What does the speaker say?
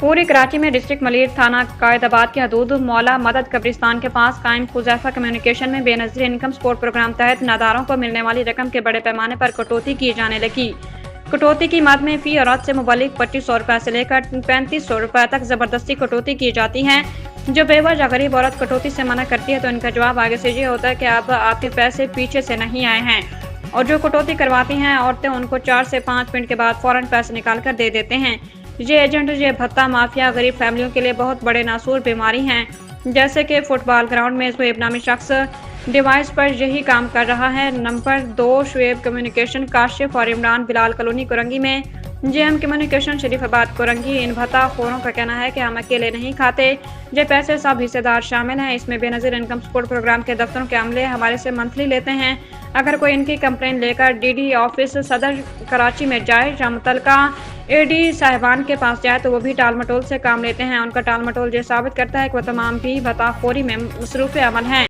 पूरी कराची में डिस्ट्रिक्ट मलिर थाना कायदाबाद की हदूद मौला मदद कब्रिस्तान के पास कायम हुज़ैफा कम्युनिकेशन में बेनज़ीर इनकम सपोर्ट प्रोग्राम तहत नादारों को मिलने वाली रकम के बड़े पैमाने पर कटौती की जाने लगी। कटौती की मद में फी औरत से मुबलिक 2500 रुपये से लेकर 3500 रुपये तक ज़बरदस्ती कटौती की जाती है। जो बेवजह गरीब औरत कटौती से मना करती है तो इनका जवाब आगे से ये होता है कि अब आपके पैसे पीछे से नहीं आए हैं, और जो कटौती करवाती हैं औरतें उनको 4 से 5 मिनट के बाद फ़ौरन पैसे निकाल कर दे देते हैं। ये एजेंट ये भत्ता माफिया गरीब फैमिलियों के लिए बहुत बड़े नासूर बीमारी हैं। जैसे कि फुटबॉल ग्राउंड में शुएब नामी शख्स डिवाइस पर यही काम कर रहा है। नंबर 2 शुएब कम्युनिकेशन काशिफ और इमरान बिलाल कॉलोनी कोरंगी में, जेएम कम्युनिकेशन शरीफाबाद कोरंगी। इन भत्ता खोरों का कहना है कि हम अकेले नहीं खाते, ये पैसे सब हिस्सेदार शामिल हैं। इसमें बेनज़ीर इनकम सपोर्ट प्रोग्राम के दफ्तरों के अमले हमारे से मंथली लेते हैं। अगर कोई इनकी कंप्लेन लेकर डीडी ऑफिस सदर कराची में जाए या मुतलका एडी साहिबान के पास जाए तो वो भी टाल मटोल से काम लेते हैं। उनका टाल मटोल ये साबित करता है कि वह तमाम भी भत्ताखोरी में मसरूफ़ अमल हैं।